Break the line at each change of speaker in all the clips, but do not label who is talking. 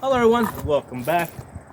Hello everyone, welcome back.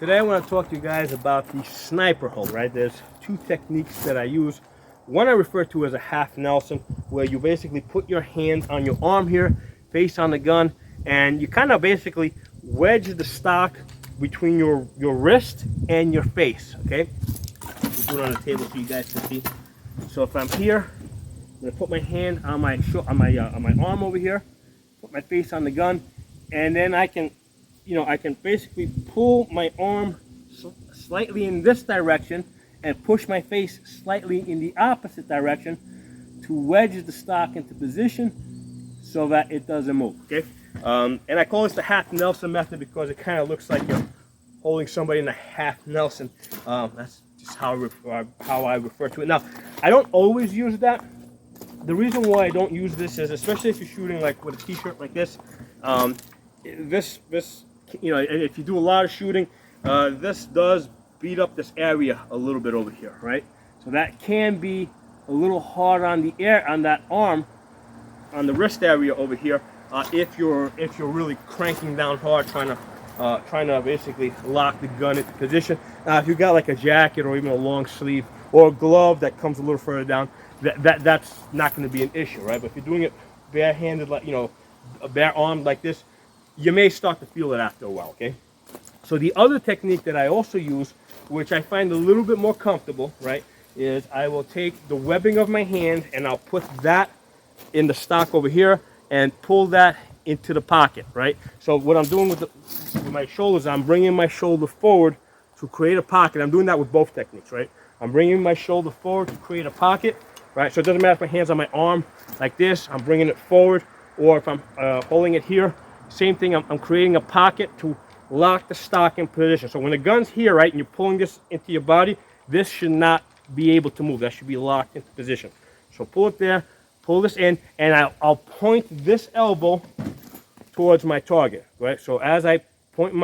Today I want to talk to you guys about the sniper hold, right? There's two techniques that I use. One I refer to as a half Nelson, where you basically put your hand on your arm here, face on the gun, and you kind of basically wedge the stock between your wrist and your face, okay? We'll do it on the table so you guys can see. So if I'm here, I'm going to put my hand on my arm over here, put my face on the gun, and then I can basically pull my arm slightly in this direction and push my face slightly in the opposite direction to wedge the stock into position so that it doesn't move, okay? And I call this the half Nelson method because it kind of looks like you're holding somebody in a half Nelson. That's just how I refer to it. Now, I don't always use that. The reason why I don't use this is, especially if you're shooting like with a t-shirt like this, if you do a lot of shooting, this does beat up this area a little bit over here, right? So that can be a little hard on that arm, on the wrist area over here, if you're really cranking down hard, trying to basically lock the gun into position. If you got like a jacket or even a long sleeve or a glove that comes a little further down, that's not going to be an issue, right? But if you're doing it barehanded, like a bare armed like this, you may start to feel it after a while, okay? So the other technique that I also use, which I find a little bit more comfortable, right, is I will take the webbing of my hand and I'll put that in the stock over here and pull that into the pocket, right? So what I'm doing with my shoulders, I'm bringing my shoulder forward to create a pocket. I'm doing that with both techniques, right? I'm bringing my shoulder forward to create a pocket, right? So it doesn't matter if my hand's on my arm like this, I'm bringing it forward, or if I'm holding it here, same thing, I'm creating a pocket to lock the stock in position. So when the gun's here, right, and you're pulling this into your body, this should not be able to move. That should be locked into position. So pull it there, pull this in, and I'll point this elbow towards my target, right? So as I point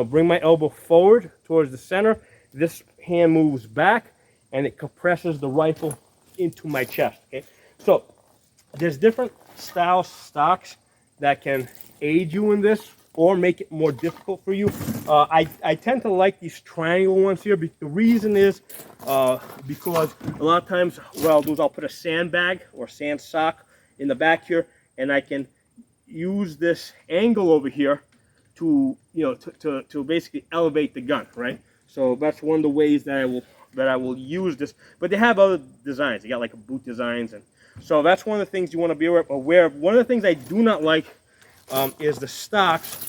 bring my elbow forward towards the center, this hand moves back and it compresses the rifle into my chest, okay? So there's different style stocks that can aid you in this or make it more difficult for you. I tend to like these triangle ones here. The reason is because a lot of times what I'll do is I'll put a sandbag or sand sock in the back here, and I can use this angle over here to to basically elevate the gun, right? So that's one of the ways that I will use this. But they have other designs. They got like boot designs, and so that's one of the things you want to be aware of. One of the things I do not like is the stocks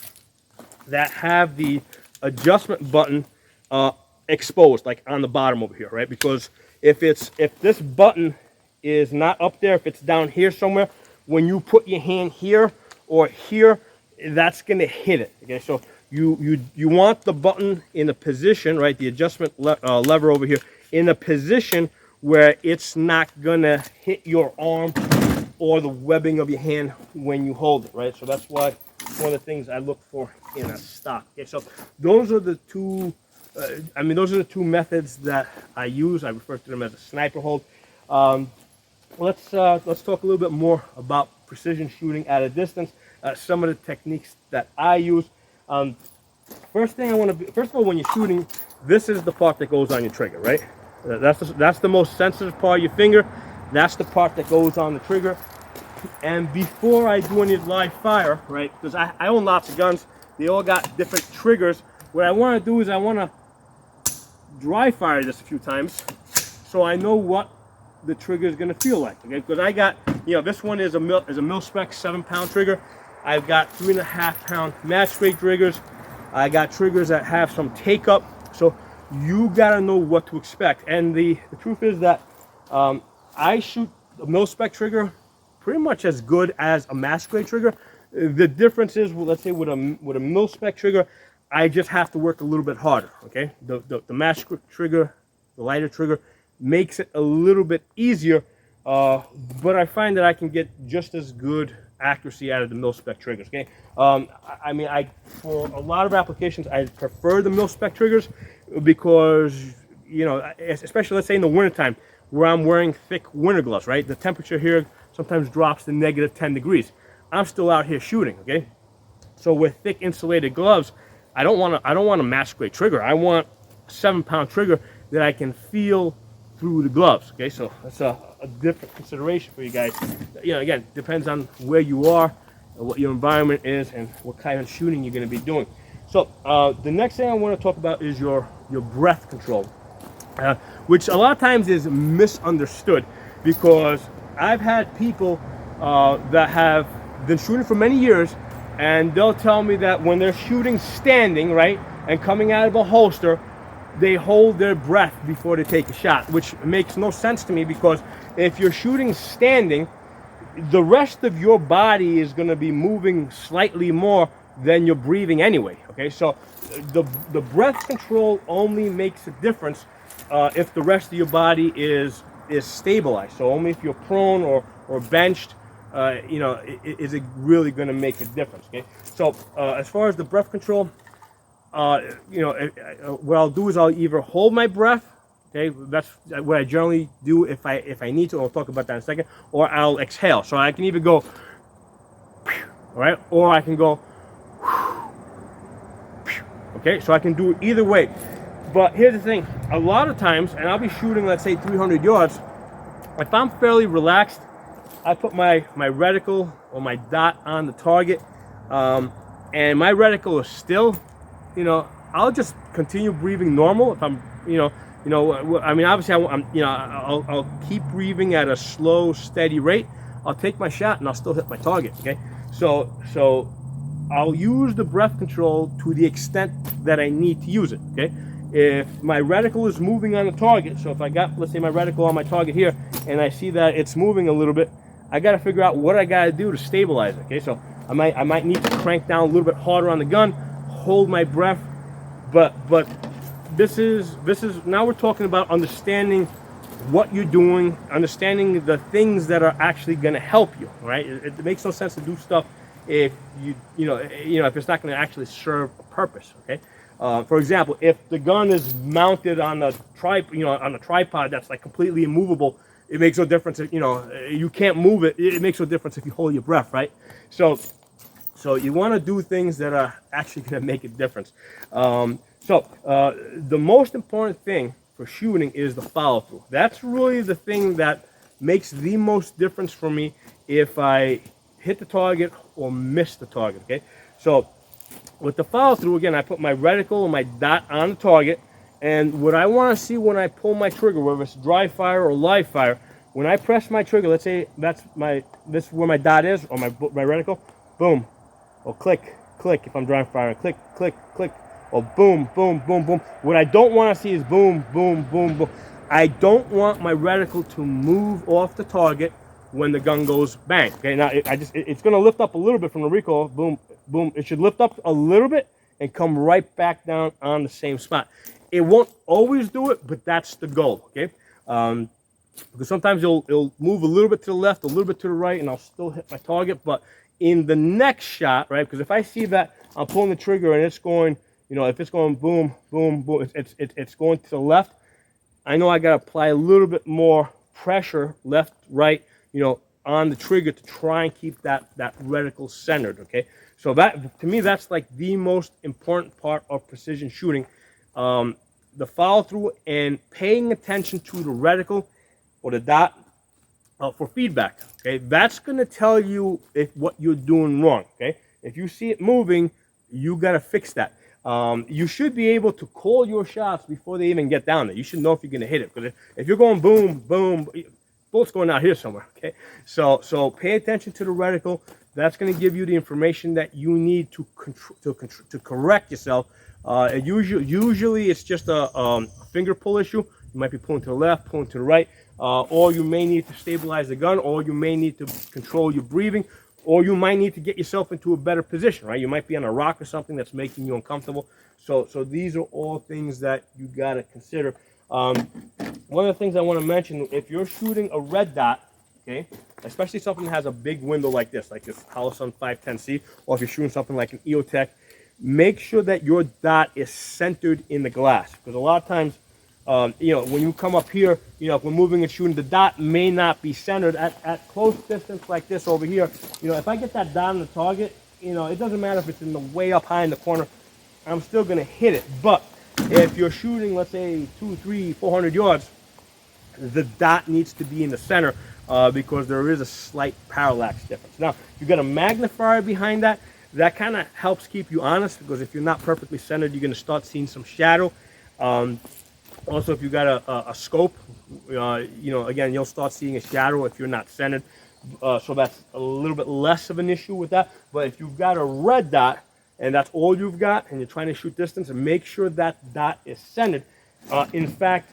that have the adjustment button exposed, like on the bottom over here, right? Because if this button is not up there, if it's down here somewhere, when you put your hand here or here, that's going to hit it. Okay, so you want the button in a position, right? The adjustment lever over here in a position where it's not going to hit your arm or the webbing of your hand when you hold it, right? So that's why one of the things I look for in a stock. Okay, so those are the two. Those are the two methods that I use. I refer to them as a sniper hold. Let's talk a little bit more about precision shooting at a distance. Some of the techniques that I use. First of all, when you're shooting, this is the part that goes on your trigger, right? That's the most sensitive part of your finger. That's the part that goes on the trigger. And before I do any live fire, right, because I own lots of guns, they all got different triggers. What I want to do is I want to dry fire this a few times so I know what the trigger is going to feel like, okay? Because I got, this one is a mil-spec 7-pound trigger. I've got 3.5-pound match grade triggers. I got triggers that have some take up. So you got to know what to expect. And the truth is that I shoot a mil-spec trigger pretty much as good as a match grade trigger. The difference is, well, let's say with a mil-spec trigger, I just have to work a little bit harder, okay? The match trigger, the lighter trigger, makes it a little bit easier, but I find that I can get just as good accuracy out of the mil-spec triggers, okay? For a lot of applications, I prefer the mil-spec triggers because, especially let's say in the wintertime where I'm wearing thick winter gloves, right? The temperature here sometimes drops to -10 degrees. I'm still out here shooting, okay? So with thick insulated gloves, I don't want a match grade trigger. I want a 7-pound trigger that I can feel through the gloves. Okay, so that's a different consideration for you guys. You know, again, depends on where you are, what your environment is, and what kind of shooting you're going to be doing. So the next thing I want to talk about is your breath control, which a lot of times is misunderstood, because I've had people that have been shooting for many years, and they'll tell me that when they're shooting standing, right, and coming out of a holster, they hold their breath before they take a shot, which makes no sense to me, because if you're shooting standing, the rest of your body is going to be moving slightly more than you're breathing anyway. Okay, so the breath control only makes a difference if the rest of your body is stabilized. So only if you're prone or benched, you know, is it really going to make a difference. Okay, so as far as the breath control, you know, what I'll do is I'll either hold my breath. Okay, that's what I generally do if I need to. I'll talk about that in a second. Or I'll exhale. So I can either go, all right, or I can go. Okay, so I can do it either way. But here's the thing: a lot of times, and I'll be shooting, let's say 300 yards. If I'm fairly relaxed, I put my reticle or my dot on the target, and my reticle is still, you know, I'll just continue breathing normal. If I'm, you know, I mean, obviously, I'll keep breathing at a slow, steady rate. I'll take my shot and I'll still hit my target. Okay, so I'll use the breath control to the extent that I need to use it. Okay, if my reticle is moving on the target, so if I got, let's say, my reticle on my target here, and I see that it's moving a little bit, I got to figure out what I got to do to stabilize it. Okay, so I might need to crank down a little bit harder on the gun, hold my breath, but this is now we're talking about understanding what you're doing, understanding the things that are actually going to help you. Right? It makes no sense to do stuff if you know if it's not going to actually serve a purpose. Okay. For example, if the gun is mounted on a on a tripod that's like completely immovable, it makes no difference. If, you can't move it. It makes no difference if you hold your breath, right? So you want to do things that are actually going to make a difference. The most important thing for shooting is the follow through. That's really the thing that makes the most difference for me if I hit the target or miss the target. Okay, so with the follow through, again, I put my reticle and my dot on the target, and what I want to see when I pull my trigger, whether it's dry fire or live fire, when I press my trigger, let's say this is where my dot is, or my reticle, boom, or click if I'm dry firing, click, or boom, boom, boom, boom. What I don't want to see is boom, boom, boom, boom. I don't want my reticle to move off the target when the gun goes bang. Okay, now it's going to lift up a little bit from the recoil, boom, boom. It should lift up a little bit and come right back down on the same spot. It won't always do it, but that's the goal. Okay, because sometimes it'll move a little bit to the left, a little bit to the right, and I'll still hit my target. But in the next shot, right? Because if I see that I'm pulling the trigger and it's going, if it's going boom, boom, boom, it's going to the left, I know I got to apply a little bit more pressure, left, right, on the trigger to try and keep that reticle centered. Okay, so that, to me, that's like the most important part of precision shooting. The follow through and paying attention to the reticle or the dot for feedback. Okay, that's going to tell you what you're doing wrong. Okay, if you see it moving, you got to fix that. You should be able to call your shots before they even get down there. You should know if you're going to hit it, because if you're going boom, boom, bullet's going out here somewhere. Okay, so pay attention to the reticle. That's going to give you the information that you need to correct yourself. Usually it's just a finger pull issue. You might be pulling to the left, pulling to the right, or you may need to stabilize the gun, or you may need to control your breathing, or you might need to get yourself into a better position, right? You might be on a rock or something that's making you uncomfortable. So these are all things that you got to consider. One of the things I want to mention, if you're shooting a red dot, okay, especially something that has a big window like this Holosun 510C, or if you're shooting something like an EOTech, make sure that your dot is centered in the glass, because a lot of times, when you come up here, if we're moving and shooting, the dot may not be centered at close distance like this over here. If I get that dot on the target, it doesn't matter if it's in the way up high in the corner. I'm still gonna hit it. But if you're shooting, let's say 200, 300, 400 yards, the dot needs to be in the center because there is a slight parallax difference. Now, you got a magnifier behind that. That kind of helps keep you honest, because if you're not perfectly centered, you're going to start seeing some shadow. Also, if you got a scope, you know, again, you'll start seeing a shadow if you're not centered. So that's a little bit less of an issue with that. But if you've got a red dot and that's all you've got, and you're trying to shoot distance, and make sure that dot is centered. In fact,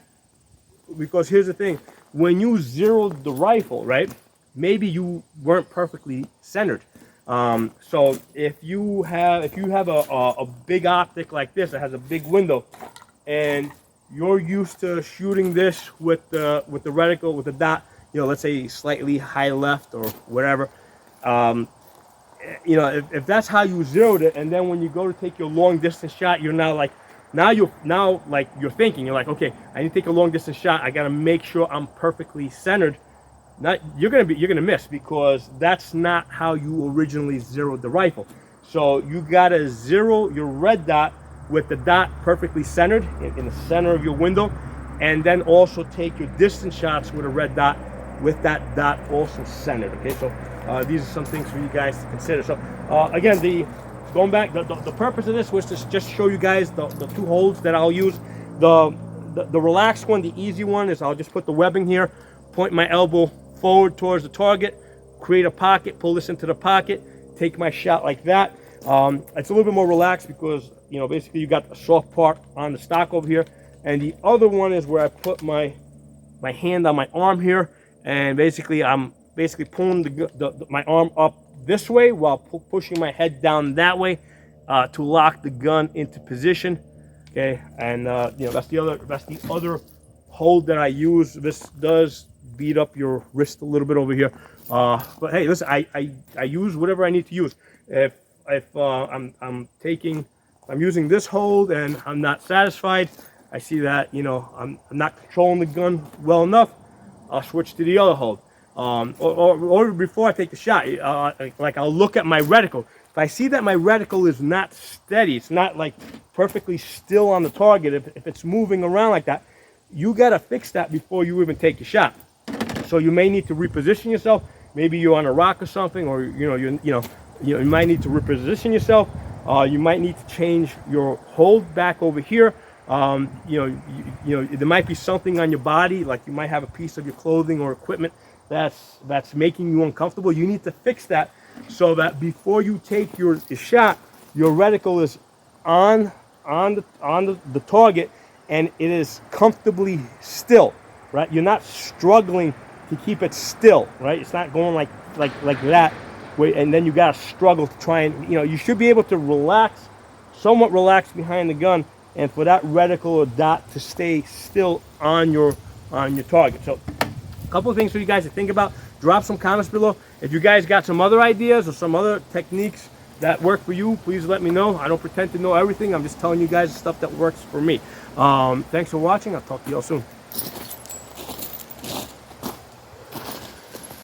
because here's the thing, when you zeroed the rifle, right, maybe you weren't perfectly centered. So if you have a big optic like this that has a big window, and you're used to shooting this with the reticle, with the dot, you know, let's say slightly high left or whatever, you know, if that's how you zeroed it, and then when you go to take your long distance shot, you're now like, you're thinking, you're like, okay, I need to take a long distance shot, I got to make sure I'm perfectly centered. You're gonna miss, because that's not how you originally zeroed the rifle. So you gotta zero your red dot with the dot perfectly centered in the center of your window, and then also take your distance shots with a red dot with that dot also centered. Okay, so these are some things for you guys to consider. So again, going back, the purpose of this was to just show you guys the two holds that I'll use. The relaxed one, the easy one, is I'll just put the webbing here, point my elbow forward towards the target, create a pocket, pull this into the pocket, take my shot like that. It's a little bit more relaxed because, you know, basically you got a soft part on the stock over here. And the other one is where I put my hand on my arm here, and basically I'm pulling my arm up this way while pushing my head down that way to lock the gun into position. Okay, and you know, that's the other hold that I use. This does beat up your wrist a little bit over here, but hey, listen, I use whatever I need to use. If I'm using this hold and I'm not satisfied, I see that, you know, I'm not controlling the gun well enough, I'll switch to the other hold. Or before I take the shot, like I'll look at my reticle. If I see that my reticle is not steady, it's not like perfectly still on the target, if it's moving around like that, you gotta fix that before you even take the shot. So you may need to reposition yourself. Maybe you're on a rock or something, or you might need to reposition yourself. You might need to change your hold back over here. You know, there might be something on your body, like you might have a piece of your clothing or equipment that's making you uncomfortable. You need to fix that so that before you take your shot, your reticle is on the target and it is comfortably still, right? You're not struggling to keep it still, right? It's not going like that, and then you gotta struggle to try and, you know, you should be able to relax, somewhat relax behind the gun, and for that reticle or dot to stay still on your target. So a couple of things for you guys to think about. Drop some comments below. If you guys got some other ideas or some other techniques that work for you, please let me know. I don't pretend to know everything. I'm just telling you guys the stuff that works for me. Thanks for watching. I'll talk to you all soon.